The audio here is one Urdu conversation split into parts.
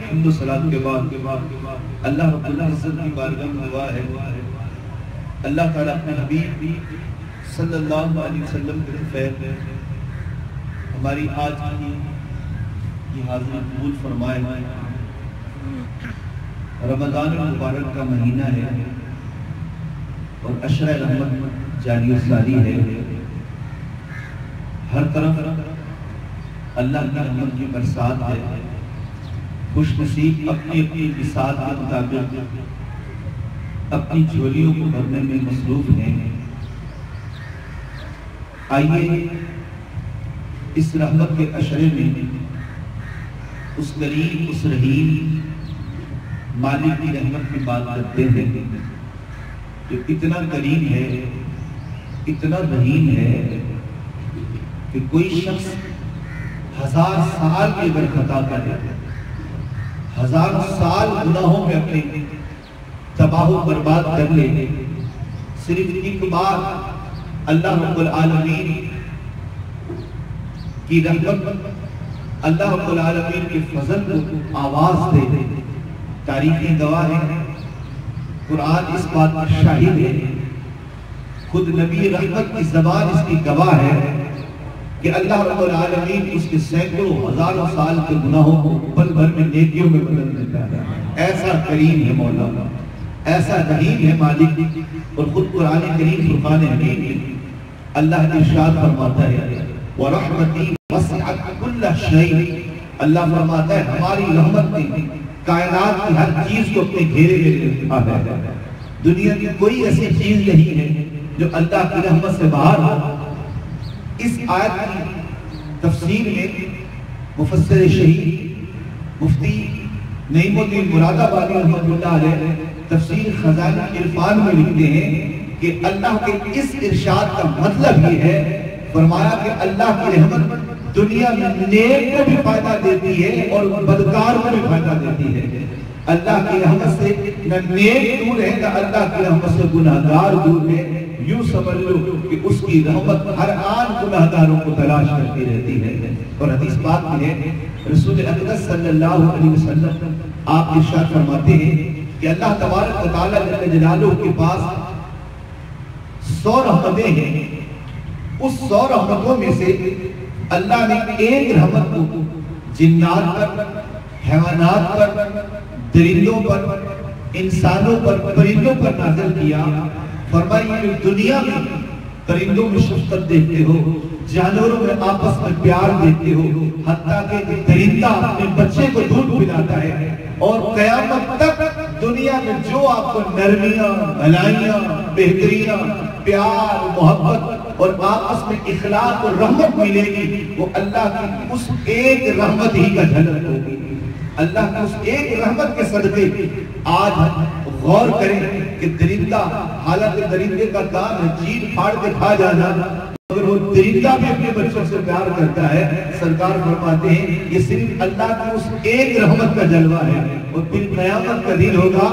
حمد و صلاۃ کے بعد اللہ رب العزت کی بارگاہ میں دعا ہے اللہ تعالیٰ اپنے حبیب صلی اللہ علیہ وسلم کے فیض ہماری آج کی یہ حاضری قبول فرمائے. رمضان المبارک کا مہینہ ہے اور عشر رحمت جاری و ساری ہے. ہر طرف اللہ کی رحمت کی برسات ہے. خوش نصیب اپنی اپنی بساط کے مطابق اپنی جھولیوں کو بھرنے میں مصروف ہیں. آئیے اس رحمت کے عشرے میں اس کریم اس رحیم مالک کی رحمت کی بات کرتے ہیں جو اتنا کریم ہے اتنا رحیم ہے کہ کوئی شخص 1000 سال کی اگر خطا کرے 1000 سال گناہوں میں اپنے تباہ و برباد کر لے صرف ایک بار اللہ رب العالمین کی رحمت اللہ رب العالمین کے فضل کو آواز دے. تاریخی گواہ ہے قرآن اس بات پر شاہد ہے. خود نبی رحمت کی زبان اس کی گواہ ہے کہ اللہ رب العالمین اس کے سینکڑوں ہزاروں سال کے گناہوں کو پل بھر میں نیکیوں میں بدل دیتا ہے. ایسا کریم ہے مولا, ایسا رحیم ہے مالک. اور خود قرآن کریم فرقان حمید میں اللہ ارشاد فرماتا ہے وَرَحْمَتِي وَسِعَتْ كُلَّ شَيْءٍ. اللہ فرماتا ہے ہماری رحمت نے کائنات کی ہر چیز کو اپنے گھیرے میں رکھا ہے. دنیا کی کوئی ایسی چیز نہیں ہے جو اللہ کی رحمت سے باہر ہو. اس آیت کی تفسیر میں مفسر شہید مفتی نعیم الدین مراد آبادی رحمۃ اللہ علیہ تفسیر خزانہ عرفان میں لکھتے ہیں کہ اللہ کے اس ارشاد کا مطلب یہ ہے فرمایا کہ اللہ کی رحمت دنیا میں نیک کو بھی فائدہ دیتی ہے اور بدکار کو بھی فائدہ دیتی ہے. اللہ کی رحمت سے نہ نیک دور ہے نہ اللہ کی رحمت سے گناہگار دور ہے. یوں سمجھ لو کہ اس کی رحمت ہر آن گناہگاروں کو تلاش کرتی رہتی ہے. اور حدیث پاک میں ہے رسول اکرم صلی اللہ علیہ وسلم آپ ارشاد فرماتے ہیں کہ اللہ تبارک و تعالیٰ جل جلالہ کے پاس 100 رحمتیں ہیں. اس 100 رحمتوں میں سے اللہ نے ایک رحمت کو جنات پر, حیوانات پر, درندوں پر, انسانوں پر, پرندوں پر نازل کیا. فرمایا کہ دنیا میں پرندوں میں شفقت دیکھتے ہو, جانوروں میں آپس میں پیار دیکھتے ہو, حتیٰ کہ درندہ اپنے بچے کو دودھ پلاتا ہے. اور قیامت تک دنیا میں جو آپ کو نرمیاں, بھلائیاں, بہتریاں, پیار, محبت اور آپس میں اخلاق اور رحمت ملے گی وہ اللہ کی اس ایک رحمت ہی کا جھلک ہوگی. اللہ کی اس ایک رحمت کے صدقے آج غور کریں کہ درندہ, حالانکہ درندے کا کام ہے چیر پھاڑ کے کھا جانا, مگر وہ درندہ بھی اپنے بچوں سے پیار کرتا ہے. سرکار فرماتے ہیں یہ صرف اللہ کی اس ایک رحمت کا جلوہ ہے. اور پھر قیامت کا دن ہوگا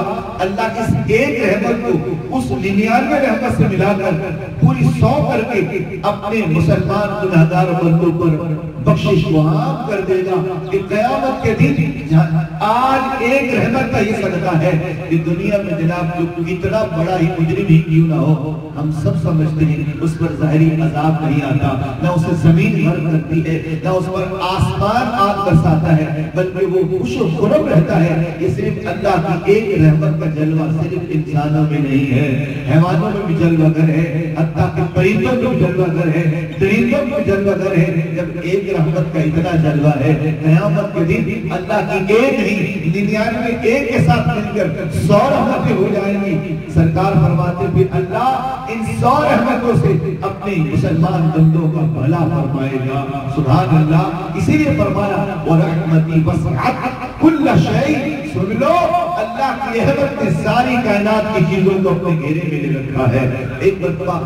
اللہ اس ایک رحمت کو اس 99 رحمت سے ملا کر پوری 100 کر کے اپنے مسلمان گناہگار بندوں پر بخشش کو عام کر دے گا. کہ قیامت کے دن آج ایک رحمت کا یہ صدقہ ہے کہ دنیا میں جناب جو اتنا بڑا ہی مجرم ہی کیوں نہ ہو, ہم سب سمجھتے ہیں اس پر ظاہری عذاب نہیں آتا, نہ اسے زمین غرق کرتی ہے, نہ اس پر آسمان آگ برساتا ہے, بلکہ وہ خوش و خرم رہتا ہے. یہ صرف اللہ کی ایک رحمت کا جلوہ صرف انسانوں میں نہیں ہے, حیوانوں میں بھی جلوہ گر ہے, حتیٰ کہ پرندوں میں بھی جلوہ گر ہے, درندوں میں بھی جلوہ گر ہے. جب ایک رحمت کا اتنا جلوہ ہے قیامت کے دن اللہ کی ایک نہیں 99 ایک کے ساتھ مل کر 100 رحمتیں ہو جائیں گی. سرکار فرماتے پھر اللہ ان 100 رحمتوں سے اپنے مسلمان بندوں کا بھلا فرمائے گا. سبحان اللہ. اسی لیے فرمایا وَرَحْمَتِي وَسِعَتْ كُلَّ شَيْءٍ. سن لو اللہ کی رحمت نے ساری کائنات کی چیزوں کو اپنے گھیرے میں لے رکھا ہے. ایک مرتبہ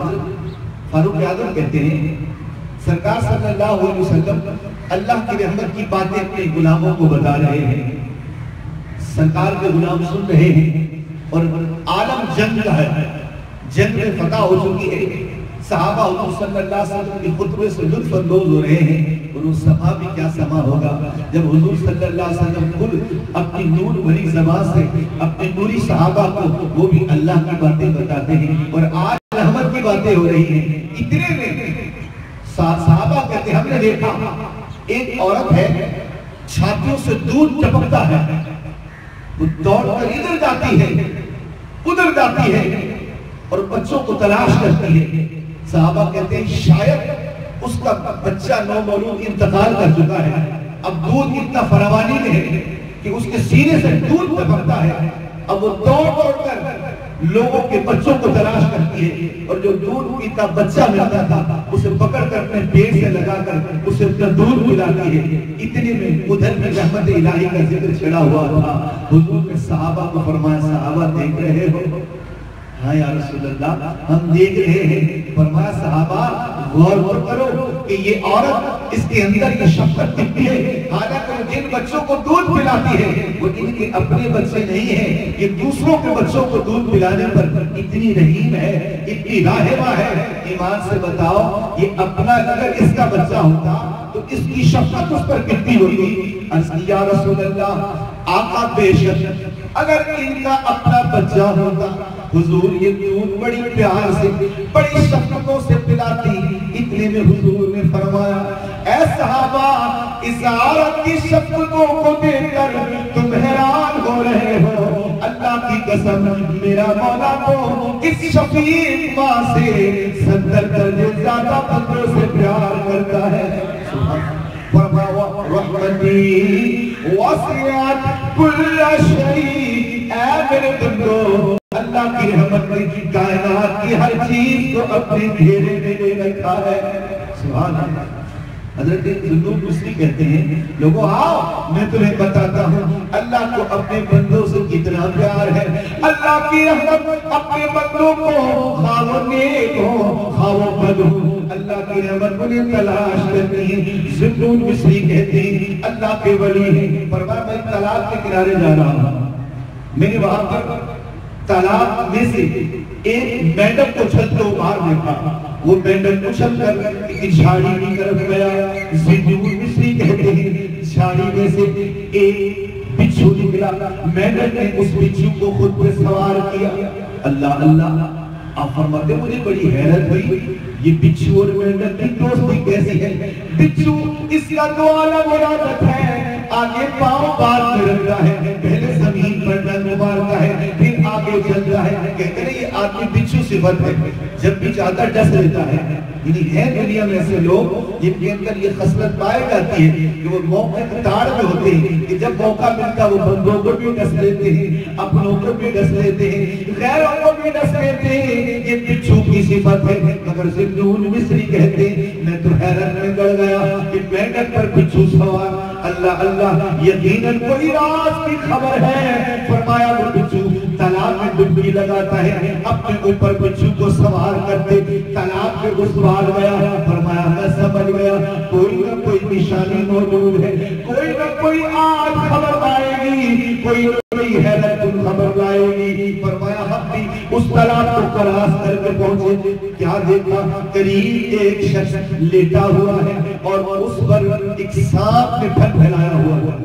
فاروق اعظم کہتے ہیں سرکار صلی اللہ علیہ وسلم اللہ کی رحمت کی باتیں اپنے غلاموں کو بتا رہے ہیں. سرکار کے غلام سن رہے ہیں اور عالم جنگ کا ہے, جنگ میں فتح ہو چکی ہے. صحابہ حضور صلی اللہ علیہ وسلم کے خطبے سے لطف اندوز ہو رہے ہیں. اور وہ سما بھی کیا سما ہوگا جب حضور صلی اللہ علیہ وسلم خود اپنی نور بھری زبان سے اپنے نوری صحابہ کو وہ بھی اللہ کی باتیں بتاتے ہیں، اور آج رحمت کی باتیں ہو رہی ہیں۔ اتنے میں صحابہ کہتے ہیں ہم نے دیکھا ایک عورت ہے چھاتیوں سے دودھ ٹپکتا ہے، وہ دوڑ کر ادھر جاتی ہے ادھر جاتی ہے اور بچوں کو تلاش کرتی ہے۔ صحابہ کہتے ہیں شاید اس کا بچہ نومولود انتقال کر چکا ہے، اب دودھ اتنا فراوانی میں ہے کہ اس کے سینے سے دودھ ٹپکتا ہے، اب وہ دوڑ دوڑ کر لوگوں کے بچوں کو تلاش کرتی ہے، اور جو دودھ پیتا بچہ ملتا تھا اسے پکڑ کر اپنے پیٹ سے لگا کر اسے اپنا دودھ پلاتی ہے۔ اتنے میں ادھر میں رحمت الہی کا ذکر چھڑا ہوا تھا۔ حضور نے صحابہ کو فرمایا صحابہ دیکھ رہے ہو؟ ہاں یا رسول اللہ ہم دیکھ رہے ہیں۔ فرمایا صحابہ غور کرو کہ یہ عورت اس کے اندر یہ شفقت کتنی ہے، حالانکہ وہ جن بچوں کو دودھ پلاتی ہے وہ ان کے اپنے بچے نہیں ہیں، یہ دوسروں کے بچوں کو دودھ پلانے پر اتنی رحیم ہے، اتنی راہبہ ہے۔ ایمان سے بتاؤ یہ اپنا اگر اس کا بچہ ہوتا تو اس کی شفقت اس پر کتنی ہوتی؟ عرض کی یا رسول اللہ آقا بے شک اگر ان کا اپنا بچہ ہوتا حضور یہ دودھ بڑی پیار سے بڑی شفقتوں سے پلاتی۔ اتنے میں حضور نے فرمایا اے صحابہ اس عورت کی شفقتوں کو دیکھ کر تم حیران ہو رہے ہو، اللہ کی قسم میرا مولا تو اس شفیق ماں سے 70 درجے زیادہ بندوں سے پیار کرتا ہے۔ رحمتی وسعت کل شیء، اے میرے بندو اللہ کی رحمت نے کائنات کی ہر چیز کو اپنے گھیرے میں لے رکھا ہے۔ سبحان اللہ۔ حضرت ذنون بصری کہتے ہیں لوگوں آؤ میں تمہیں بتاتا ہوں اللہ کو اپنے بندوں سے کتنا پیار ہے۔ اللہ کی رحمت اپنے بندوں کو خواہ وہ نیک ہو خواہ وہ بد ہو، اللہ کی رحمت انہیں تلاش کرتی ہے۔ ذنون بصری کہتے ہیں اللہ کے ولی ہیں۔ فرمایا میں تالاب کے کنارے جا رہا ہوں، میں نے وہاں پر تالاب میں سے ایک مینڈک کو چھلتے ہوئے باہر دیکھا، وہ مینڈک اچھل کر ایک جھاڑی کی طرف گیا۔ ذنون بصری کہتے ہیں جھاڑی میں سے ایک بچھو نکلا، مینڈک نے اس بچھو کو خود پہ سوار کیا۔ اللہ اللہ، آپ فرماتے مجھے بڑی حیرت ہوئی یہ بچھو اور مینڈک کی دوستی کیسی ہے؟ بچھو اس کا دو عالم مرادت ہے، آگے پاؤں بار میں رکھتا ہے، پہلے زمین پر ڈنگ مارتا ہے پھر آگے چلتا ہے۔ کہتے ہیں یہ آدمی بچھو صفت ہے، جب بھی چاہتا ڈس لیتا ہے۔ یعنی ہے دنیا میں ایسے لوگ جن کے اندر یہ خصلت پائی جاتی ہے کہ وہ موقع تاڑ میں ہوتے ہیں کہ جب موقع ملتا وہ بندوں کو بھی ڈس لیتے ہیں، اپنوں کو بھی ڈس لیتے ہیں، غیروں کو بھی ڈس لیتے ہیں۔ یہ بچھو کی صفت ہے۔ مگر ذنون بصری کہتے ہیں میں تو حیرت میں گڑ گیا کہ مینڈک پر بچھو سوار۔ اللہ اللہ، یقیناً کوئی راز کی خبر ہے۔ فرمایا وہ بچھو تالاب میں ڈبکی لگاتا ہے، اپنے اوپر بچھو کو سوار کرتے تالاب میں گھسوار گیا۔ فرمایا میں سمجھ گیا کوئی نہ کوئی نشانی موجود ہے، کوئی نہ کوئی آج خبر آئے گی، کوئی نہ کوئی حیرت کن خبر لائے گی۔ فرمایا ہم بھی اس تالاب کو کراس کر کے پہنچے، کیا دیکھا قریب ایک شخص لیٹا ہوا ہے اور اس پر ایک سانپ نے پھن پھیلایا ہوا ہے۔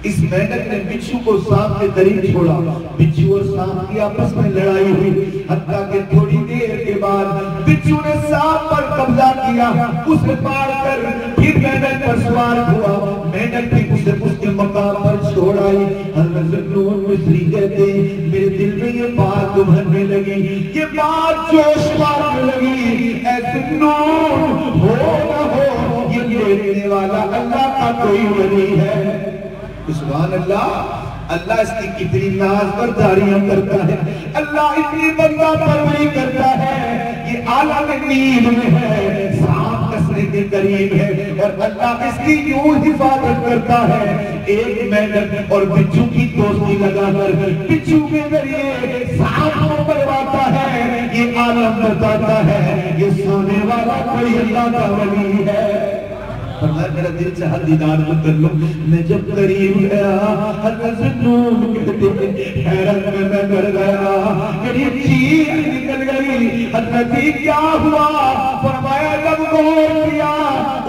اس مینڈک نے بچھو کو سانپ کے قریب چھوڑا، بچھو اور سانپ کی آپس میں لڑائی ہوئی، حتیٰ کہ تھوڑی دیر کے بعد بچھو نے سانپ پر قبضہ کیا، اسے پاڑ کر پھر مینڈک پر سوار ہوا، مینڈک بھی اسے اس کے مقام پر چھوڑ آئی۔ حضرت ذنون بصری کہتے ہیں میرے دل میں یہ بات ابھرنے لگی، یہ بات جوش مارنے لگی، اے ذنون ہو نہ ہو یہ لینے والا اللہ کا کوئی ولی ہے۔ سبحان اللہ، اللہ اس کی کتنی ناز برداریاں کرتا ہے، اللہ اتنی بندہ پروری کرتا ہے۔ یہ عالم نیل میں ہے، سانپ کسرے کے قریب ہے اور اللہ اس کی یوں حفاظت کرتا ہے۔ ایک مینڈک اور بچھو کی دوستی لگا کر بچھو کے ذریعے سانپ کو مرواتا ہے۔ یہ عالم بتاتا ہے یہ سونے والا کوئی اللہ کا ولی ہے۔ فرمایا میرا دل چاہا دیدار تو کر لو. میں جب قریب گیا حضرت ذوالنون کہتے ہیں حیرت میں گر گیا, میری چیخ نکل گئی. حضرت کیا ہوا؟ فرمایا جب غور کیا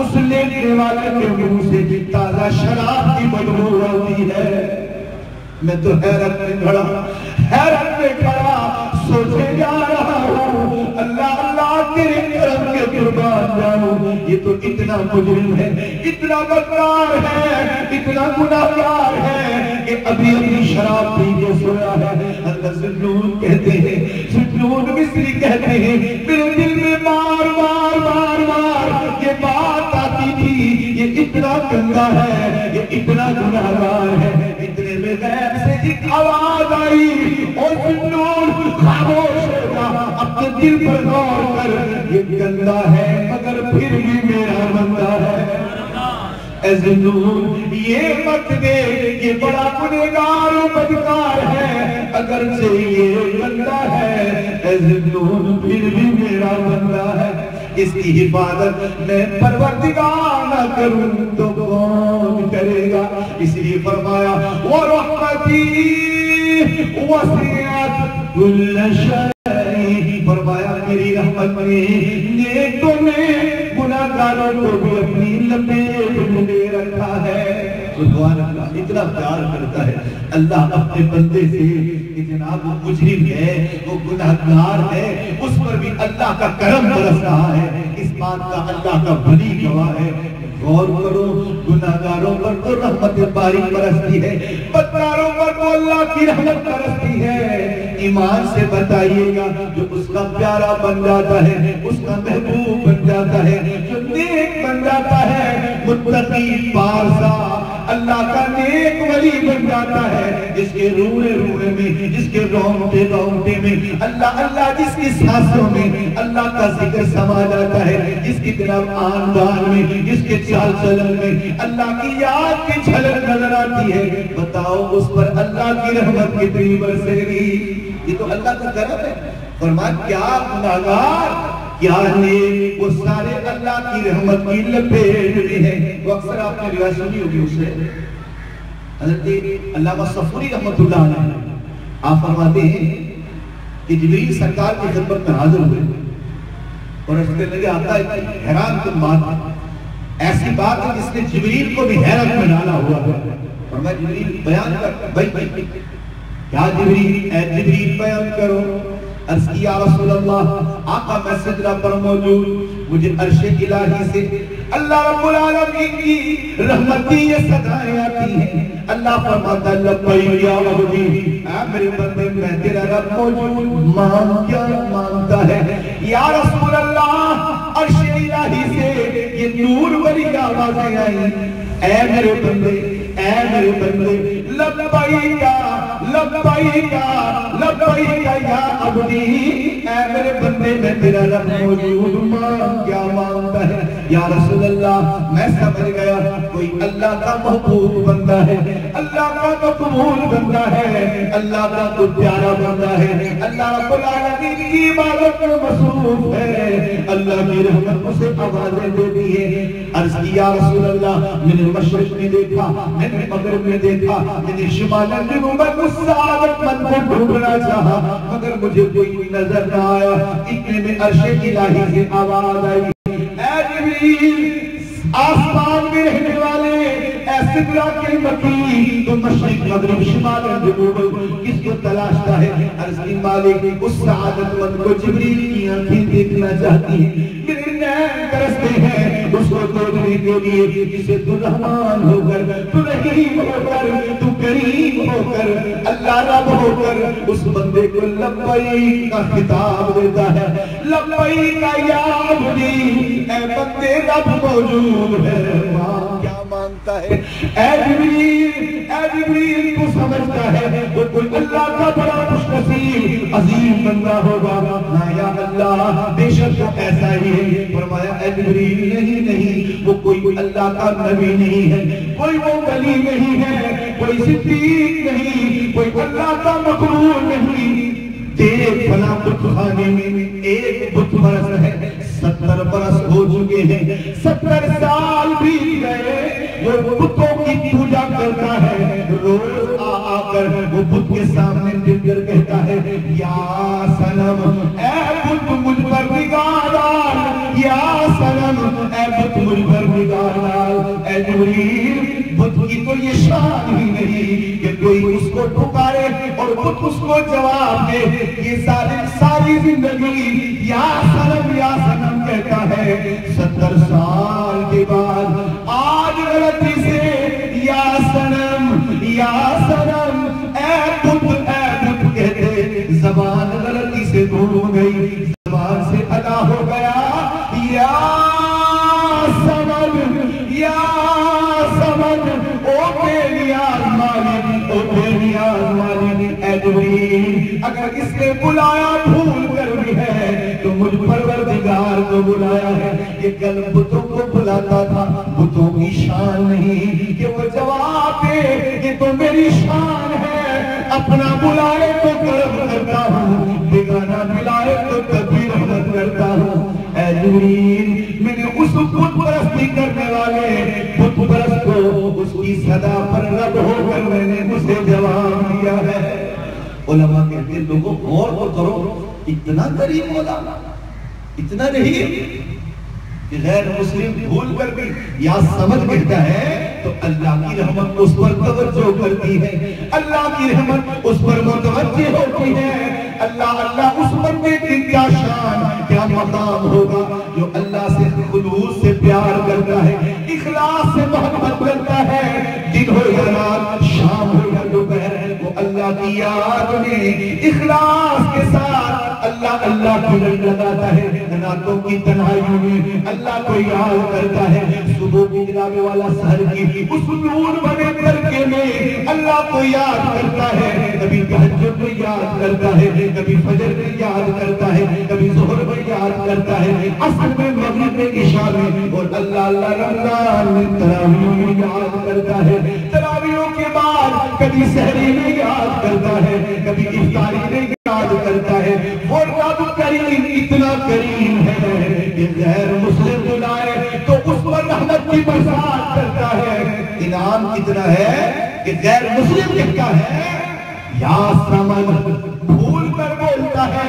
اس لینے والے کے منہ سے تازہ شراب کی بدبو آتی ہے. میں تو حیرت میں کھڑا سوچے جا رہا ہوں اللہ اللہ تیرے کرم کے قربان جاؤں. یہ تو اتنا مجرم ہے, اتنا بدکار ہے, اتنا گناہگار ہے کہ ابھی شراب پی کے سویا ہے. حضرت ذوالنون کہتے ہیں, ذوالنون مصری کہتے ہیں میرے دل میں بار بار یہ بات آتی تھی یہ اتنا گندا ہے, یہ اتنا گناہگار ہے. اتنے میں غیب سے ایک آواز آئی اور ذوالنون خاموش ہو جا, اپنے دل پر غور کر, یہ گندا ہے مگر پھر بھی میرا بندہ ہے. اے ذوالنون یہ مت دے, یہ بڑا گنہگار و بدکار ہے, اگرچہ یہ گندا ہے اے ذوالنون پھر بھی میرا بندہ ہے. اس کی حفاظت میں پروردگار نہ کروں تو کون کرے گا؟ اس لیے فرمایا وَرَحْمَتِي وَسِعَتْ كُلَّ شَيْءٍ. فرمایا میری رحمت نے نیکوں میں گناہگاروں کو بھی اپنی لپیٹ میں لے رکھا ہے. سبحان اللہ, اتنا پیار کرتا ہے اللہ اپنے بندے سے کہ جناب وہ مجرم ہے, وہ گناہگار ہے, اس پر بھی اللہ کا کرم برس رہا ہے. اس بات کا اللہ کا ولی گواہ ہے. غور کرو, گناہگاروں پر تو رحمت باری برستی ہے, بدکاروں پر تو اللہ کی رحمت برستی ہے. ایمان سے بتائیے گا جو اس کا پیارا بن جاتا ہے, اس کا محبوب بن جاتا ہے, جو نیک بن جاتا ہے, متقی پارسا اللہ کا نیک ولی بن جاتا ہے, جس کے رونے میں, جس کے رونگٹے میں اللہ اللہ, جس کی سانسوں میں اللہ کا ذکر سما جاتا ہے, جس کی جناب آن بان میں, جس کے چال چلن میں اللہ کی یاد کی جھلک نظر آتی ہے. بتاؤ اس پر اللہ کی رحمت کتنی برسے گی؟ یہ تو اللہ کا کرم ہے. فرمایا کیا گناہگار کیا نیک, وہ سارے اللہ کی رحمت کی لپیٹ میں ہیں. وہ اکثر آپ نے روایت سنی ہوگی اس سے, حضرت علامہ صفوری رحمت اللہ علیہ آپ فرماتے ہیں کہ جبریل سرکار کی خدمت میں حاضر ہوئے اور اس کے لگے آتا ہے حیران کن بات, ایسی بات ہے جس نے جبریل کو بھی حیرت میں ڈالا ہوا ہے. فرمایا جبریل بیان کر, بھائی کیا جبریل, اے جبریل بیان کرو. عرض کی یا رسول اللہ, آقا میں سجدہ پر موجود, مجھے عرش الہی سے اللہ رب العالمین کی رحمتی یہ صدائیں آتی ہیں. اللہ فرماتا ہے لبیک یا عبدی, اے میرے بندے میں تیرا رب موجود, مان کیا مانتا ہے؟ یا رسول اللہ عرش الہی سے یہ نور والی آوازیں آئی, اے میرے بندے لبیک یا عبدی, اے میرے بندے میں تیرا رب موجود, مان کیا مانتا ہے؟ یا رسول اللہ میں سمجھ گیا کوئی اللہ کا محبوب بندہ ہے, اللہ کا مقبول بندہ ہے, اللہ کا کوئی پیارا بندہ ہے, اللہ رب العالمین کی عبادت میں مصروف ہے, اللہ کی رحمت اسے آوازیں دیتی ہے. عرض کی یا رسول اللہ میں نے مشرق میں دیکھا, میں نے مغرب میں دیکھا, میں نے شمال جنوب میں اس سعادت مند کو ڈھونڈنا چاہا مگر مجھے کوئی نظر نہ آیا. اتنے میں عرش الہی سے آواز آئی, اے جبریل آسمان میں رہنے والے اے سدرہ کے مکی, تو مشرق مغرب شمال جنوب کس کو تلاشتا ہے؟ عرض کی مالک اس سعادت مند کو جبریل کی آنکھیں دیکھنا چاہتی ہیں, میرے نین ترستے ہیں اس کو دیکھنے کے لیے, جسے تو رحمان ہو کر, تو رحیم ہو کر, تو کریم ہو کر, اللہ رب ہو کر اس بندے کو لبیک کا خطاب دیتا ہے. لبیک یا عبدی, اے بندے رب موجود ہے, کیا مانتا ہے؟ اے جبریل تو سمجھتا ہے وہ کوئی اللہ کا بڑا خوش نصیب عظیم بندہ ہوگا نا, یا اللہ بے شک وہ ایسا ہی ہے. فرمایا اے جبریل نہیں, وہ کوئی اللہ کا نبی نہیں ہے, کوئی وہ ولی نہیں ہے, کوئی صدیق نہیں, کوئی اللہ کا مقبول نہیں. دیکھ فلاں بت خانے میں ایک بت پرست ہے, 70 برس ہو چکے ہیں، 70 سال بھی گئے، وہ بتوں کی پوجا کرتا ہے، روز آ کر وہ بت کے سامنے گر کر کہتا ہے یا صنم اے بت مجھ پر نگاہ ڈال، یا صنم اے بت مجھ پر نگاہ ڈال۔ اے جبریل، بت کی تو یہ شان ہی نہیں کہ کوئی اس کو پکارے اور بت اس کو جواب دے، یہ ظالم ساری زندگی یا صنم کہتا ہے، 70 سال کے بعد آج غلطی سے یا صنم اے بت کہتے زبان غلطی سے بھول گئی، زبان سے ادا ہو گیا یا صنم او بے نیاز مالک، اے جبریل اگر اس نے بلایا بھول کر بھی ہے تو مجھ پروردگار کو بلایا ہے۔ یہ کل بتوں کو بلاتا تھا، بتوں کی شان نہیں کہ وہ جواب دے، یہ تو میری شان ہے، اپنا بلائے تو کرم کرتا ہوں، بیگانہ بلائے تو کبھی رحمت کرتا ہوں۔ اے جبریل، میں نے اس بت پرستی کرنے والے بت پرست کو اس کی صدا پر رد ہو کر میں نے اسے جواب دیا ہے۔ علماء کہتے ہیں لوگوں غور تو کرو، اتنا قریب ہوگا، اتنا نہیں کہ غیر مسلم بھول کر بھی یا سمجھ کہتا ہے تو اللہ کی رحمت اس پر توجہ کرتی ہے، اللہ کی رحمت اس پر متوجہ ہوتی ہے۔ اللہ اس بندے کی کیا شان، کیا مقام ہوگا جو اللہ سے خلوص سے پیار کرتا ہے، اخلاص سے محبت کرتا ہے، دن ہو یا رات، شام ہو یا دوپہر، وہ اللہ کی یاد میں اخلاص کے ساتھ اللہ کی رنگ لگاتا ہے، راتوں کی تنہائیوں میں اللہ کو یاد کرتا ہے، صبح کی جناب والا سحر کی اس نور بنے ترکے میں اللہ کو یاد کرتا ہے، کبھی تہجد میں یاد کرتا ہے، کبھی فجر میں یاد کرتا ہے، کبھی ظہر میں یاد کرتا ہے، عصر میں، مغرب میں، عشاء میں، اور اللہ رمضان میں تراویحوں میں یاد کرتا ہے، تراویحوں کے بعد کبھی سحری میں یاد کرتا ہے، کبھی افطاری میں یاد کرتا ہے۔ وہ رب کریم اتنا کریم ہے کہ غیر مسلم بلائے تو اس پر رحمت کی برسات کرتا ہے۔ انعام کتنا ہے کہ غیر مسلم کہتا ہے یا سمن، بھول کر بولتا ہے،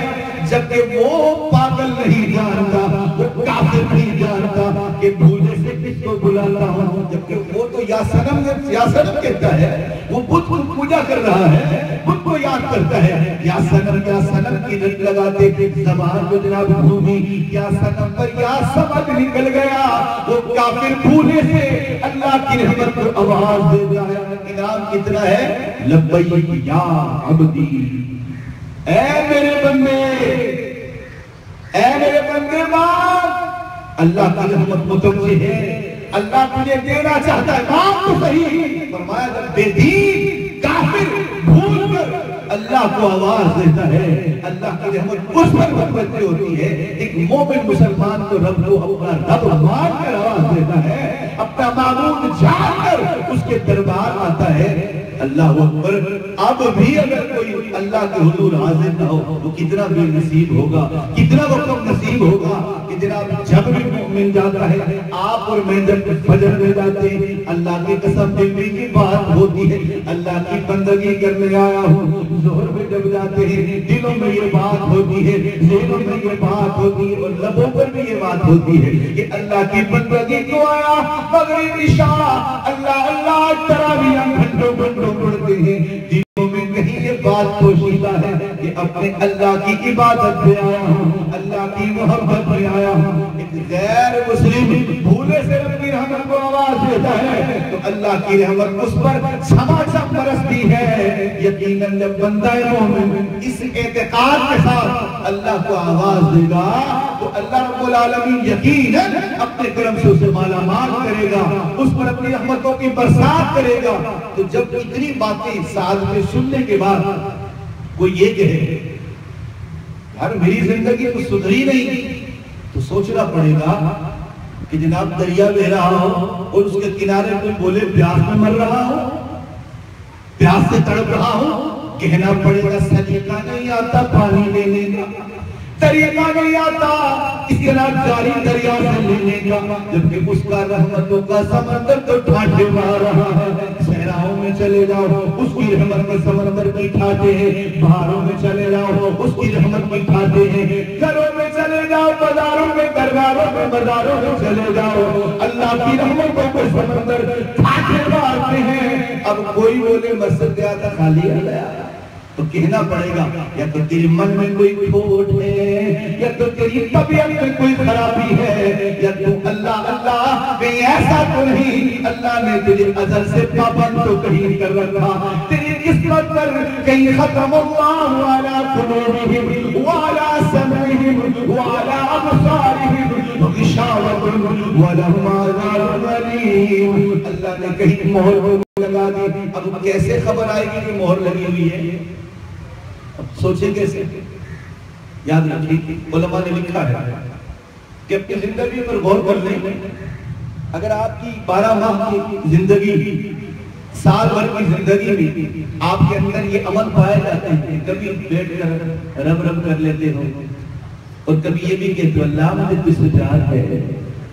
جبکہ وہ پاگل نہیں جانتا، وہ کافر نہیں جانتا کہ بھولنے سے کس کو بلاتا ہوں، جبکہ وہ تو یا صنم کہتا ہے، وہ بت کو پوجا کر رہا ہے، بت کو یاد کرتا ہے، یا صنم کی رٹ لگاتے زبان کو جناب بھومی، یا صنم پر یا سمجھ نکل گیا، وہ کافر بھولے سے اللہ کی رحمت کو آواز دیتا ہے۔ انعام کتنا ہے، لبیک یا عبدی، اے میرے بندے، اے میرے بندے مانگ، اللہ کی رحمت متوجہ ہے، اللہ تجھے دینا چاہتا ہے، مانگ تو صحیح۔ فرمایا جب بے دین کافر بھول کر اللہ کو آواز دیتا ہے، اللہ کی رحمت اس پر متوجہ ہوتی ہے۔ ایک مومن مسلمان کو رب کو اپنا رب مان کر آواز دیتا ہے، اپنا معبود جان کر اس کے دربار آتا ہے۔ اللہ اکبر، اب بھی اگر کوئی اللہ کے حضور حاضر نہ ہو وہ کتنا بے نصیب ہوگا، کتنا وہ کم نصیب ہوگا کہ جناب جب بھی مل جاتا ہے، آپ اور میں جب فجر میں جاتے ہیں، اللہ کی قسم دل کی بات ہوتی ہے، اللہ کی بندگی کرنے آیا ہوں، ظہر میں جب جاتے ہیں دلوں میں یہ بات ہوتی ہے، ذہنوں میں یہ بات ہوتی ہے، اور لبوں پر بھی یہ بات ہوتی ہے کہ اللہ کی بندگی کو آیا، مغرب عشاء اللہ تراویح گھنٹوں پڑھتے ہیں، دلوں میں کہیں یہ بات پوشیدہ ہے کہ اپنے اللہ کی عبادت پہ آیا ہوں، اللہ کی محبت پہ آیا ہوں۔ ایک غیر مسلم بھولے سے رب کی رحمت کو آواز دیتا ہے تو اللہ کی رحمت اس پر چھماچم برستی ہے۔ یقیناً جب بندہ مومن اس اعتقاد کے ساتھ اللہ کو آواز دے گا تو اللہ رب العالمین یقیناً اپنے کرم سے اسے مالا مال کرے گا، اس پر اپنی رحمتوں کی برسات کرے گا۔ تو جب اتنی باتیں ساتھ میں سننے کے بعد کوئی یہ کہے یار میری زندگی تو سدھری نہیں، تو سوچنا پڑے گا کہ جناب دریا بہ رہا ہو اور اس کے کنارے کوئی بولے پیاس میں مر رہا ہو، پیاس سے تڑپ رہا ہو، کہنا پڑے گا سلیقہ نہیں آتا پانی لینے کا، طریقہ نہیں آتا اس طرح جاری دریا سے لینے کا، جبکہ اس کا رحمتوں کا سمندر تو ٹھاٹے مار رہا ہے۔ صحراؤں میں چلے جاؤ اس کی رحمت کے سمندر کی ٹھاٹے ہیں، پہاڑوں میں چلے جاؤ اس کی رحمت کی ٹھاٹے ہیں، گھروں میں چلے جاؤ، بازاروں میں، درباروں میں، بازاروں میں چلے جاؤ، اللہ کی رحمتوں کے سمندر ٹھاٹے مارتے ہیں۔ اب کوئی بولے مسجد گیا تھا خالی آ گیا، تو کہنا پڑے گا یا تو تیرے من میں کوئی کھوٹ ہے، یا تو تیری طبیعت میں کوئی خرابی ہے، یا تو اللہ اللہ کہیں ایسا تو نہیں اللہ نے تجھے ازل سے پابند تو کہیں کر رکھا، تیری قسمت پر کہیں ختم اللہ علی قلوبہم وعلی سمعہم وعلی ابصارہم غشاوۃ ولہم عذاب علیم، اللہ نے کہیں مہر لگا دی۔ اب کیسے خبر آئے گی کہ مہر لگی ہوئی ہے؟ اب سوچیں کیسے؟ یاد رکھیے علماء نے لکھا ہے کہ اپنی زندگی پر غور کر لیں، اگر آپ کی 12 ماہ کی زندگی، سال بھر کی زندگی میں آپ کے اندر یہ عمل پائے جاتے ہیں، کبھی بیٹھ کر رب رب کر لیتے ہو اور کبھی یہ بھی کہتے ہو اللہ مجھے تجھ سے پیار ہے،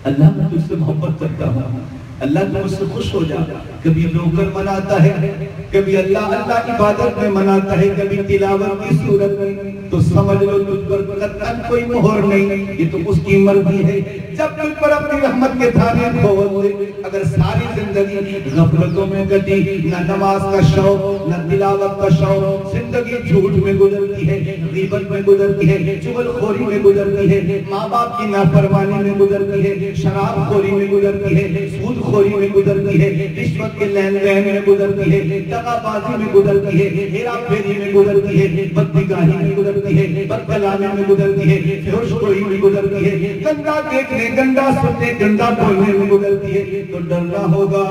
اللہ میں تجھ سے محبت کرتا ہوں، اللہ تو مجھ سے خوش ہو جا، کبھی نوکر مناتا ہے، کبھی اللہ اللہ عبادت میں مناتا ہے، کبھی تلاوت کی صورت میں، تو سمجھ لو تجھ پر قطعاً کوئی مہر نہیں، یہ تو اس کی مرضی ہے۔ جب تجھ پر اپنی رحمت کے دھانے کھول دے، اگر ساری زندگی غفلتوں میں کٹی، نہ نماز کا شوق، نہ تلاوت کا شوق، زندگی جھوٹ میں گزرتی ہے، غیبت میں گزرتی ہے، چغل خوری میں گزرتی ہے، ماں باپ کی نافرمانی میں گزرتی ہے، شراب خوری میں گزرتی ہے، سود خوری میں گزرتی ہے، رشوت کے لین دین میں گزرتی ہے، دغا بازی میں گزرتی ہے، ہیرا پھیری میں گزرتی ہے، بدنگاہی میں گزرتی ہے، بد کلامی میں گزرتی ہے، فحش خوری میں گزرتی ہے، گندا دیکھنے، گندا سننے، گندا بولنے میں گزرتی ہے، تو ڈرنا ہوگا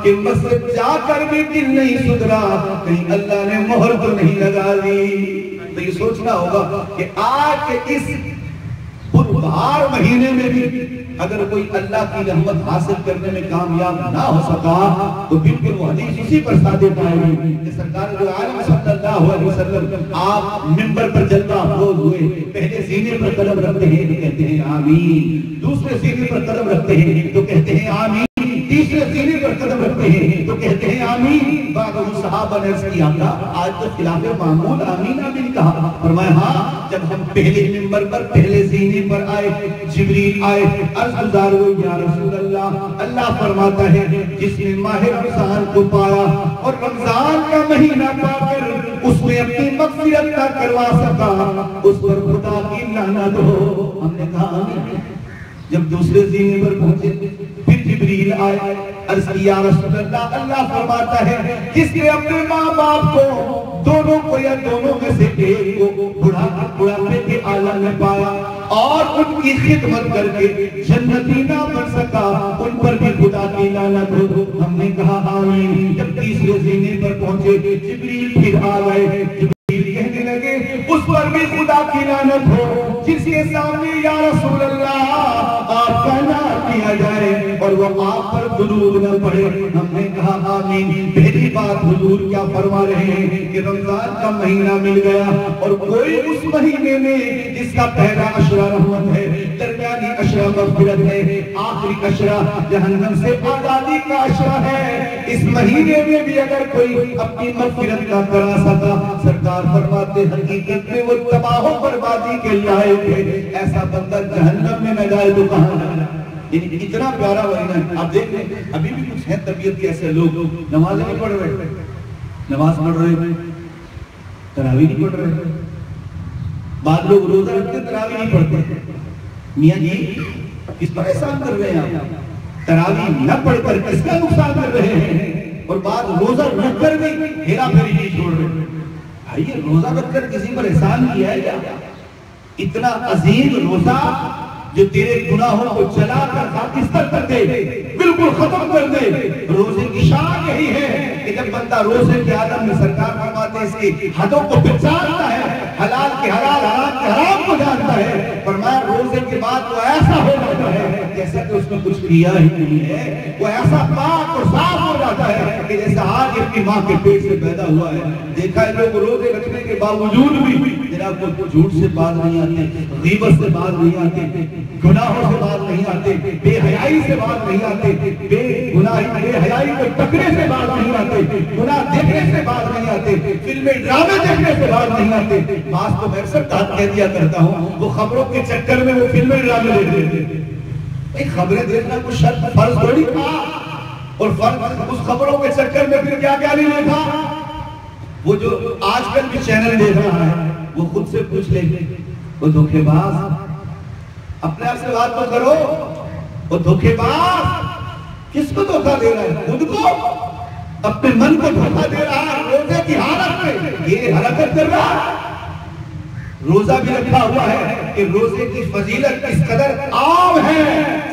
کہ مسجد جا کر بھی دل نہیں سدھرا، کہیں اللہ نے مہر تو نہیں لگا دی۔ تو یہ سوچنا ہوگا کہ آج کے اس پربہار مہینے میں بھی اگر کوئی اللہ کی رحمت حاصل کرنے میں کامیاب نہ ہو سکا تو بالکل وہ حدیث اسی پر صادق آئے گی کہ سرکار جو عالم صلی اللہ علیہ وسلم آپ منبر پر جلوہ افروز ہوئے، پہلے سینے پر قدم رکھتے ہیں تو کہتے ہیں آمین، دوسرے سینے پر قدم رکھتے ہیں تو کہتے ہیں آمین، تیسرے سینے پر قدم رکھتے ہیں تو کہتے ہیں آمین۔ بعد صحابہ نے عرض کیا تھا آج تو خلاف معمول آمین آمین کہا، فرمایا ہاں جب ہم پہلے منبر پر پہلے سینے پر آئے، جبریل آئے، عرض گزار ہوئے یا رسول اللہ، اللہ فرماتا ہے جس نے ماہ رمضان کو پایا اور رمضان کا مہینہ پا کر اس نے اپنی مغفرت نہ کروا سکا، اس پر خدا کی لعنت ہو۔ ہم نے کہا آمین۔ جب دوسرے زینے پر پہنچے پھر جبریل آئے، عرض کیا رسول اللہ، اللہ فرماتا ہے جس نے اپنے ماں باپ کو دونوں کو یا دونوں میں سے ایک کو بڑھاپے کے عالم میں پایا اور ان کی خدمت کر کے جنتی نہ بن سکا، ان پر بھی خدا کی لعنت ہو۔ ہم نے کہا آمین۔ جب تیسرے زینے پر پہنچے جبریل پھر آ گئے، جبریل کہنے لگے اس پر بھی خدا کی لعنت ہو جس کے سامنے یا رسول اللہ آپ کا نام کیا جائے اور وہ آپ پر درود نہ پڑھے۔ ہم نے کہا آمین۔ پہلی بات حضور کیا فرما رہے ہیں کہ رمضان کا مہینہ مل گیا اور کوئی اس مہینے میں جس کا پہلا عشرہ رحمت ہے، درمیانی عشرہ مغفرت ہے، آخری عشرہ جہنم سے آزادی کا عشرہ ہے، اس مہینے میں بھی اگر کوئی اپنی مغفرت نہ کرا سکا، سرکار فرماتے حقیقت میں وہ تباہ و بربادی کے لائق ہے، ایسا بندہ جہنم میں نہ جائے تو کہاں جائے۔ یعنی اتنا پیارا مہینہ ہے۔ آپ دیکھ لیں ابھی بھی کچھ ہیں طبیعت کے ایسے لوگ نماز نہیں پڑھ رہے، نماز پڑھ رہے، تراویح نہیں پڑھ رہے، بعض لوگ روزہ رکھتے تراویح نہیں پڑھتے۔ میاں جی کس پر احسان کر رہے ہیں آپ؟ تراویح نہ پڑھ کر کس کا نقصان کر رہے ہیں؟ اور بعض روزہ رکھ کر بھی ہیرا پھیری نہیں چھوڑ رہے۔ بھائی یہ روزہ رکھ کر کسی پر احسان کیا ہے کیا؟ اتنا عظیم روزہ جو تیرے گناہوں کو جلا کر خاکستر کر دے، بالکل ختم کر دے۔ روزے کی شان یہی ہے کہ جب بندہ روزے کے عالم میں سرکار فرماتے ہیں اس کی حدوں کو پہچانتا ہے، حلال کے حلال، حرام کے حرام کو جانتا ہے، فرمایا روزے کے بعد وہ ایسا ہو جاتا ہے جیسا کہ اس نے کچھ کیا ہی نہیں ہے، وہ ایسا پاک اور صاف ہو جاتا ہے کہ جیسا آج اپنی ماں کے پیٹ سے پیدا ہوا ہے۔ دیکھا ہے لوگ روزے رکھنے کے باوجود بھی میرا کوئی جھوٹ سے باز نہیں آتے، غیبت سے باز نہیں آتے، گناہوں سے باز نہیں آتے، بے حیائی سے باز نہیں آتے، بے حیائی کو ٹکرے سے باز نہیں آتے، گناہ دیکھنے سے باز نہیں آتے، فلمیں ڈرامے دیکھنے سے باز نہیں آتے۔ بعض تو میں اکثر کہہ دیا کرتا ہوں، وہ خبروں کے چکر میں وہ فلمیں ڈرامے دیکھتے ہیں۔ ایک خبریں دیکھنا کوئی شرط فرض تھوڑی تھا، اور اس خبروں کے چکر میں پھر کیا کیا نہیں دیکھا۔ وہ جو آج کل بھی چینل دیکھ رہا ہے وہ خود سے پوچھ لے، وہ دھوکے باز، اپنے آپ سے بات تو کرو، وہ دھوکے باز کس کو دھوکا دے رہا ہے؟ خود کو، اپنے من کو دھوکا دے رہا ہے۔ روزے کی حالت میں یہ حرکت کر رہا ہے۔ روزہ بھی رکھا ہوا ہے کہ روزے کی فضیلت اس قدر عام ہے،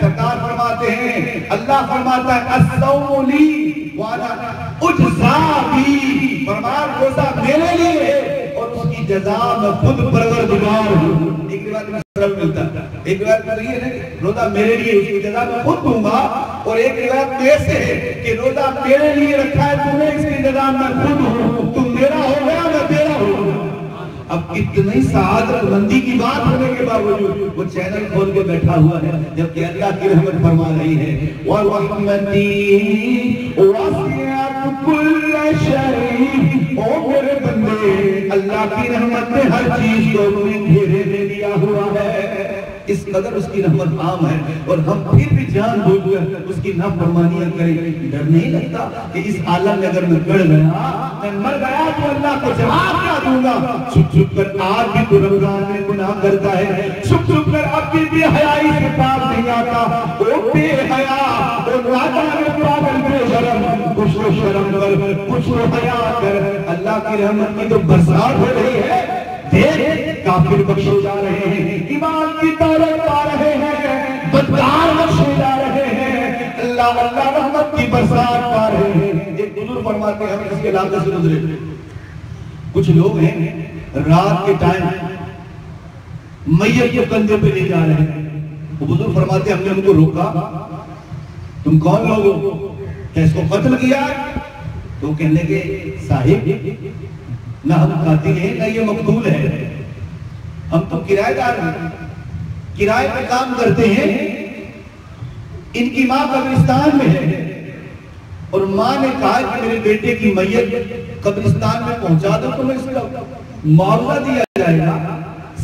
سرکار فرماتے ہیں، اللہ فرماتا ہے الصوم لی وانا اجزا بھی، فرمایا روزہ میرے لیے ہے اور اس کی جزا میں خود پروردگار ہوں۔ ایک روایت میں سرب ملتا ہے، ایک روایت میں یہ ہے روزہ میرے لیے، اس کی جزا میں خود دوں گا، اور ایک روایت میں ایسے ہے کہ روزہ میرے لیے رکھا ہے تم نے، اس کی جزا میں خود ہوں، تم میرا ہو گیا میں تیرا ہوں۔ اب اتنی سعادت مندی کی بات ہونے کے باوجود وہ چینل کھول کے بیٹھا ہوا ہے، جبکہ اللہ کی رحمت فرما رہی ہے وَرَحْمَتِي وَسِعَتْ كُلَّ شَيْءٍ، او میرے بندے اللہ کی رحمت نے ہر چیز کو اپنے گھیرے میں لیا ہوا ہے۔ اس قدر اس کی رحمت عام ہے، اور ہم پھر بھی جان بوجھ کر اس کی نافرمانیاں کریں۔ ڈر نہیں لگتا کہ اس عالم میں اگر میں گڑ گیا، میں مر گیا تو اللہ کو جواب کیا دوں گا؟ چھپ چھپ کر آج بھی تو رمضان میں گناہ کرتا ہے، چھپ چھپ کر اب بھی بے حیائی سے پاک نہیں آتا۔ او بے حیا، او نادان پاگل بے شرم، کچھ تو شرم کر، کچھ تو حیا کر۔ اللہ کی رحمت کی تو برسات ہو رہی ہے، دیکھ کافر بخشے جا رہے ہیں، ایمان کی دولت پا رہے ہیں، بدکار بخشے جا رہے ہیں، اللہ اللہ رحمت کی برسات پا رہے ہیں۔ ایک بزرگ فرماتے ہیں، ہم اس کے علاقے سے گزرے، کچھ لوگ ہیں رات کے ٹائم میت کو کندھے پہ لے جا رہے ہیں، وہ بزرگ فرماتے ہیں ہم نے ان کو روکا، تم کون لوگ ہو، کیا اس کو قتل کیا؟ تو کہنے لگے صاحب نہ ہم قاتل ہیں نہ یہ مقتول ہے، ہم تو کرایہ دار ہیں، کرائے پہ کام کرتے ہیں، ان کی ماں قبرستان میں ہے، اور ماں نے کہا کہ میرے بیٹے کی میت قبرستان میں پہنچا دو تو میں اس کا معاوضہ دیا جائے گا۔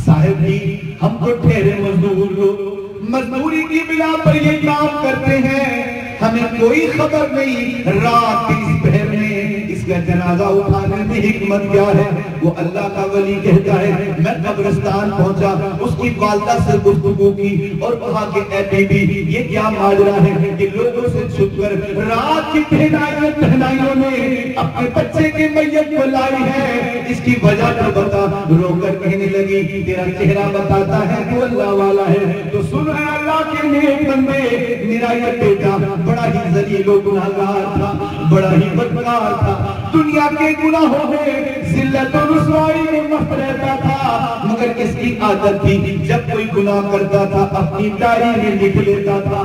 صاحب جی ہم تو ٹھہرے مزدور لوگ، مزدوری کی بنا پر یہ کام کرتے ہیں، ہمیں کوئی خبر نہیں رات کی اس پہر میں اس کا جنازہ اٹھانے میں حکمت کیا ہے۔ وہ اللہ کا ولی کہتا ہے میں قبرستان پہنچا، اس کی والدہ سے گفتگو کی اور کہا کہ اے بی بی یہ کیا ماجرا ہے کہ لوگوں سے چھپ کر رات کی پہنائیوں میں اپنے بچے کے میت کو لائی ہے، اس کی وجہ تو بتا۔ رو کر کہنے لگی تیرا چہرہ بتاتا ہے تو اللہ والا ہے۔ تو سن رہے اللہ کے نیک بندے، میرا یہ بیٹا بڑا ہی ذلیل و گناہگار تھا، بڑا ہی بدکار تھا، دنیا کے گناہوں میں ذلت و رسوائی میں مست رہتا تھا، مگر اس کی عادت تھی جب کوئی گناہ کرتا تھا اپنی ڈائری میں لکھ لیتا تھا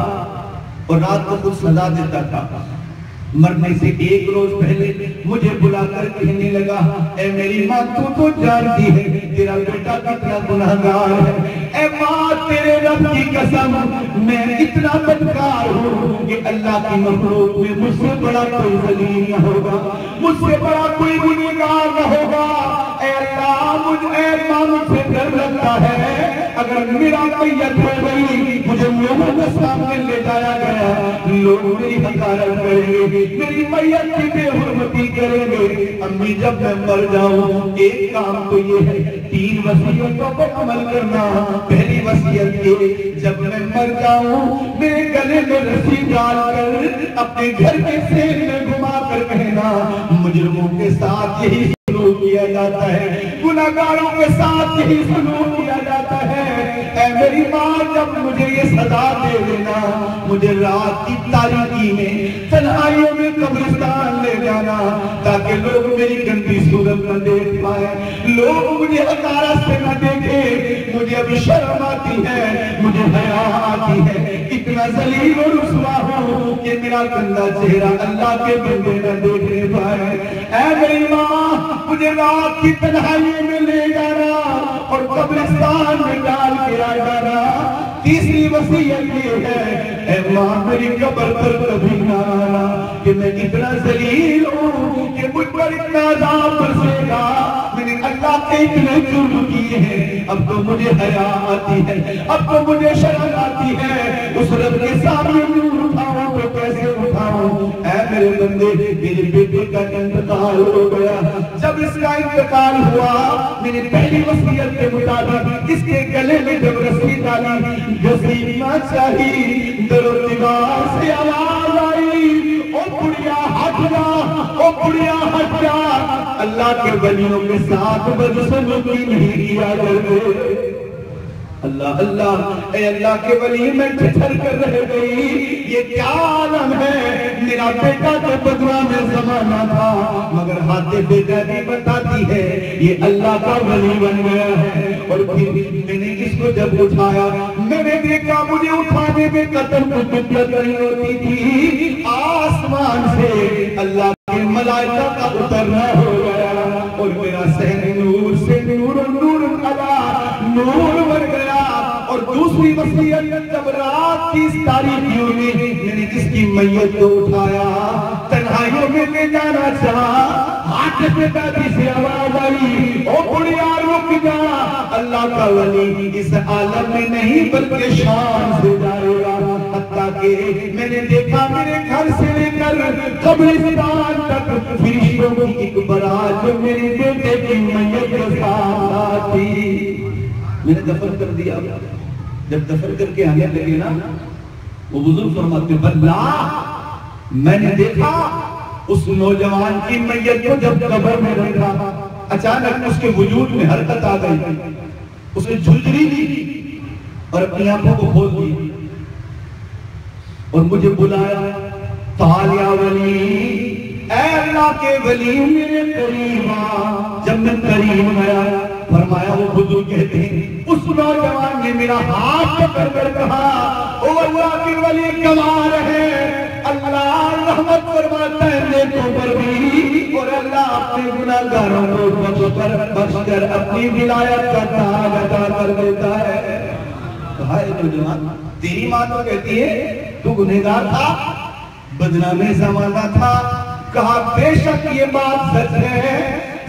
اور رات کو خود سزا دیتا تھا۔ مرنے سے ایک روز پہلے مجھے بلا کر کہنے لگا اے میری ماں تو جانتی ہے تیرا بیٹا کتنا گناہگار ہے، اے ماں تیرے رب کی قسم میں اتنا بدکار ہوں کہ اللہ کی مخلوق میں مجھ سے بڑا کوئی ذلیل نہ ہوگا، مجھ سے بڑا کوئی گنہگار نہ ہوگا۔ اے اللہ اے ماں مجھ سے ڈر لگتا ہے اگر میرا میت ہو گئی، مجھے لوگوں کے سامنے لے جایا گیا، لوگ میری حقارت کریں گے، میری میت کی بے حرمتی کریں گے۔ امی جب میں مر جاؤں ایک کام تو یہ ہے 3 وصیتوں پر عمل کرنا۔ پہلی وصیت یہ جب میں مر جاؤں میرے گلے میں رسی ڈال کر اپنے گھر کے سین میں گھما کر کہنا مجرموں کے ساتھ یہی سلوک کیا جاتا ہے، گناہگاروں کے ساتھ یہی سلوک کیا جاتا ہے۔ اے میری ماں جب مجھے یہ سزا دے دینا، مجھے رات کی تاریکی میں تنہائیوں میں قبرستان لے جانا تاکہ لوگ میری گندی صورت نہ دیکھ پائے، لوگ مجھے حقارت سے نہ دیکھیں، مجھے ابھی شرم آتی ہے، مجھے حیا آتی ہے، اتنا ذلیل و رسوا ہوں کہ میرا گندا چہرہ اللہ کے بندے نہ دیکھنے پائے۔ اے میری ماں مجھے رات کی تنہائی میں لے جانا قبرستان میں ڈال کے آ جانا۔ تیسری وصیت یہ ہے، اے ماں میری قبر پر کبھی نہ آنا کہ میں اتنا ذلیل ہوں کہ مجھ پر اتنا عذاب برسے گا، میں نے اللہ کے اتنے جرم کیے ہیں، اب تو مجھے حیا آتی ہے، اب تو مجھے شرم آتی ہے، اس رب کے سامنے نور اٹھاؤں تو کیسے اٹھاؤں؟ اے میرے بندے، میرے بیٹے کا انتقال ہو گیا، جب اس کا انتقال ہوا میں نے پہلی وصیت کے مطابق اس کے گلے میں جب رسی ڈالی، گھسیٹنا چاہیے، در و دیوار سے آواز آئی، او بڑھیا ہٹ جا، او بڑھیا ہٹ جا، اللہ کے ولیوں کے ساتھ بدسلوکی نہیں کیا کرتے۔ اللہ اللہ، اے اللہ کے ولی میں ٹھٹھر کر رہ گئی، یہ کیا عالم ہے؟ میرا بیٹا تو بدنام زمانہ تھا، مگر ہاتھ بیٹا بھی بتاتی ہے یہ اللہ کا ولی بن گیا ہے۔ اور پھر میں نے اس کو جب اٹھایا، میں نے دیکھا مجھے اٹھانے میں قدم کو دقت نہیں ہوتی تھی، آسمان سے اللہ کے ملائکہ کا اترنا ہو گیا اور میرا صحن نور سے نور نور نور بن گیا۔ اور دوسری وصیت، جب رات کی اس تاریکیوں میں میں نے اس کی میت کو اٹھایا، تنہائیوں میں لے جانا چاہا، ہاتھ پہ دادی سے آواز آئی، او بڑھیا رک جا، اللہ کا ولی اس عالم میں نہیں بلکہ شام سے جائے گا۔ حتیٰ کہ میں نے دیکھا میرے گھر سے لے کر قبرستان تک فرشتوں کی ایک بارات میرے بیٹے کی میت کے ساتھ آتی۔ میں نے دفن کر دیا، جب دفن کر کے آنے لگے نا، وہ بزرگ فرماتے واللہ میں نے دیکھا اس نوجوان کی میت کو جب قبر میں رکھا، اچانک اس کے وجود میں حرکت آ گئی، اس نے جھلجھلی دی اور اپنی آنکھوں کو کھول دی اور مجھے بلایا، تعال یا ولی، اے اللہ کے ولی میرے قریب آ۔ جب میں قریب آیا، فرمایا، وہ بزرگ کہتے ہیں اس نوجوان نے میرا ہاتھ پکڑ کر کہا، او اللہ کے ولی کمال ہے، اللہ رحمت فرماتا ہے نیکوں پر بھی، اور اللہ اپنے گناہگاروں کو بخش کر اپنی ولایت کا تاج عطا کر دیتا ہے۔ کہا اے نوجوان، تیری ماں تو کہتی ہے تو گنہگار تھا، بدنام زمانہ تھا۔ کہا بے شک یہ بات سچ ہے،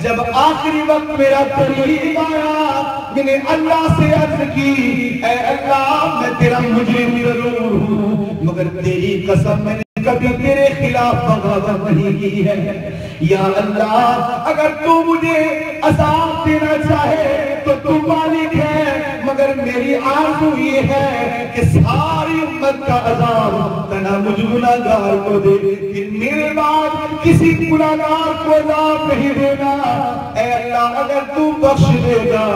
جب آخری وقت میرا قریب آیا میں نے اللہ سے عرض کی، اے اللہ میں تیرا مجرم ضرور ہوں، مگر تیری قسم میں نے کبھی تیرے خلاف بغاوت نہیں کی ہے۔ یا اللہ اگر تو مجھے عذاب دینا چاہے تو تو مالک ہے، مگر میری آرزو یہ ہے کہ ساری امت کا عذاب تنہا مجھ گناہگار کو دے، پھر میرے بعد کسی گناہگار کو عذاب نہیں دینا۔ اے اللہ اگر تو بخش دے گا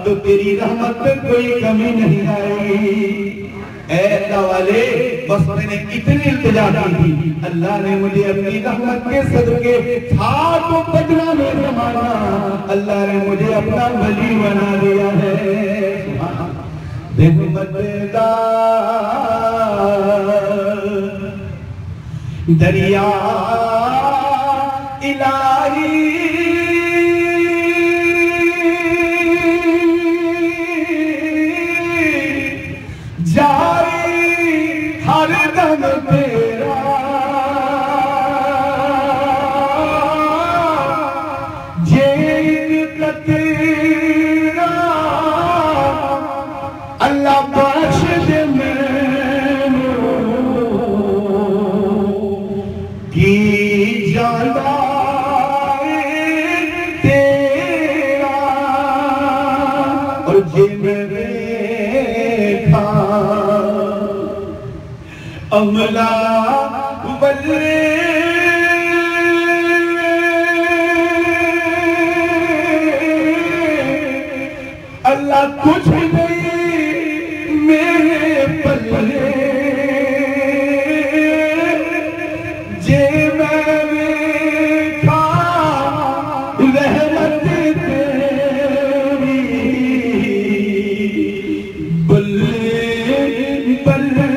تو تیری رحمت میں کوئی کمی نہیں آئے گی۔ اے اللہ والے، بس میں نے اتنی التجا کی تھی، اللہ نے مجھے اپنی رحمت کے صدقے، تھا تو بدنام زمانہ، اللہ نے مجھے اپنا ولی بنا دیا ہے۔ رحمت دا دریا الہی ہر دم تیرا، جیت تیرا، اللہ بخش دے میں کی جانا تیرا، اور جن دیکھا عملہ بلے اللہ کچھ نہیں میرے پلے، جے میں دیکھا رحمت تیری، بلے بلے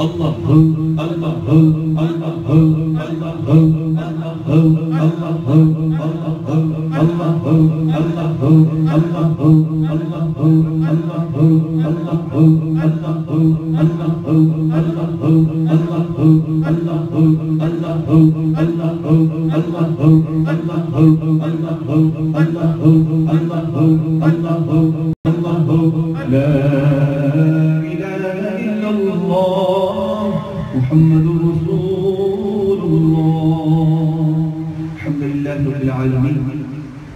محمد رسول الله. الحمد لله رب العالمين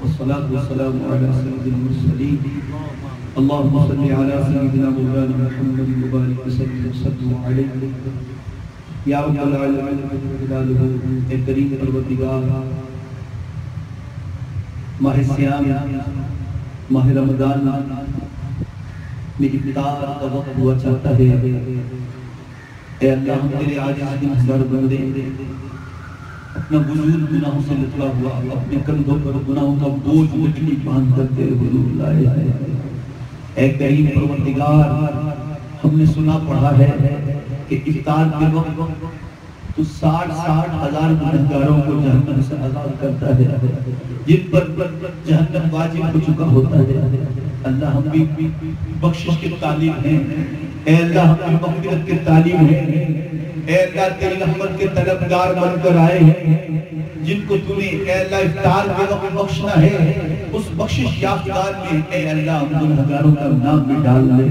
والصلاة والسلام على سيد المرسلين. اللهم صل على سيدنا مولانا محمد وبارك وسلم عليه. یا رب العالمین اے کریم پروردگار، ماہ سیام ماہ رمضان میں افطار کا وقت ہوا چاہتا ہے. اے اللہ، ہم تیرے عاجز گنہگار بندے، اپنا وجود گناہوں سے لتڑا ہوا، اپنے کندھوں پر گناہوں کا بوجھ مٹی باندھ کر تیرے حضور لائے ہیں. اے کریم پروردگار، ہم نے سنا پڑھا ہے کہ افطار کے وقت تو 60 ہزار گنہگاروں کو جہنم سے آزاد کرتا ہے، جن پر جہنم واجب ہو چکا ہوتا ہے. اللہ، ہم بھی بخشش کے طالب ہیں. اے اللہ، ہم بھی مغفرت کے طالب ہیں. اے اللہ، تیری رحمت کے طلبگار بن کر آئے ہیں، جن کو تو نے اے اللہ افطار کے وقت بخشنا ہے. اس بخشش یافتگار میں اے اللہ ہم گنہگاروں کا نام بھی ڈال دے.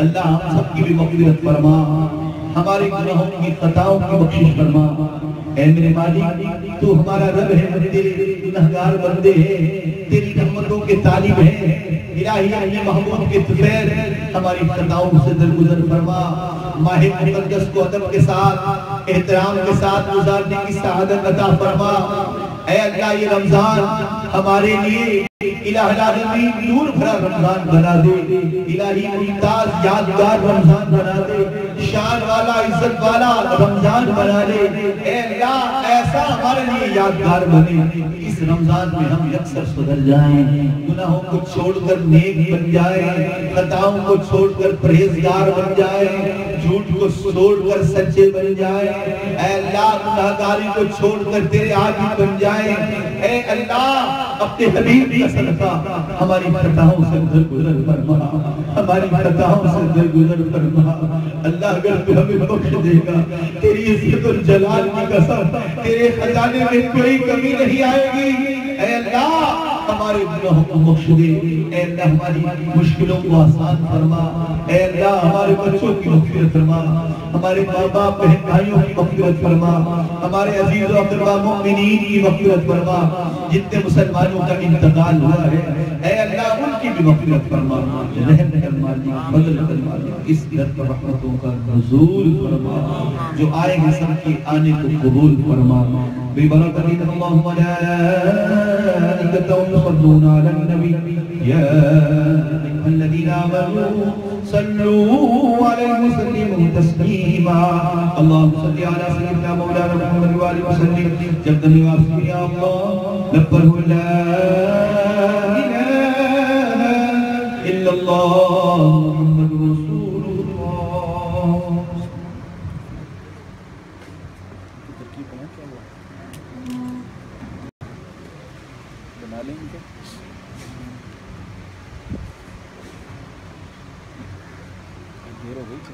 اللہ، ہم سب کی بھی مغفرت فرما، ہمارے گناہوں کی خطاؤں کی بخشش فرما. اے میرے مالک، تو ہمارا رب ہے، ہم تیرے گنہگار بندے ہیں، تیری رحمتوں کے طالب ہیں. الہی، اپنے محبوب کے طفیل ہماری خطاؤں سے درگزر فرما. ماہ مقدس کو ادب کے ساتھ، احترام کے ساتھ گزارنے کی سعادت عطا فرما. اے اللہ، یہ رمضان ہمارے لیے الہ العالمین نور بھرا رمضان بنا دے. الہی، ممتاز یادگار رمضان بنا دے، شان والا عزت والا رمضان بنا لے. اے اللہ، ایسا ہمارے لیے یادگار بنے، اس رمضان میں ہم یکسر سدھر جائیں، گناہوں کو چھوڑ کر نیک بن جائیں، خطاؤں کو چھوڑ کر پرہیزگار بن جائیں، جھوٹ کو چھوڑ کر سچے بن جائیں. اے اللہ، گناہگاری کو چھوڑ کر تیرے عادی بن جائیں. اے اللہ، اپنے حبیب کا صدقہ ہماری خطاؤں سے درگزر فرما، ہماری خطاؤں سے درگزر فرما. اللہ، اگر تو ہمیں بخش دے گا، تیری عزت الجلال کی قسم، تیرے خزانے میں کوئی کمی نہیں آئے گی. اے اللہ، ہمارے گناہوں کو بخش دے. اے اللہ، ہماری مشکلوں کو آسان فرما. اے اللہ، ہمارے بچوں کی مغفرت فرما، ہمارے ماں باپ بہن بھائیوں کی مغفرت فرما، ہمارے عزیز و اقربا مومنین کی مغفرت فرما. جتنے مسلمانوں کا انتقال ہوا ہے، اے اللہ، ان کی بھی مغفرت فرما. رحم کر مالک، فضل کر مالک، اس گھر پر رحمتوں کا نزول فرما. جو آئے ہیں سب کے آنے کو قبول فرما. ببرکت اللہم ملائکتہ یصلون علی النبی یا ایھا الذین آمنوا صلوا علیہ وسلموا تسلیما. اللہم صلی علی سیدنا مولانا محمد وآلہ وسلم. جب تک آپ یا اللہ لبر لا الہ الا اللہ محمد رسول اللہ. بنا لیں گے دیر ہو گئی تھی.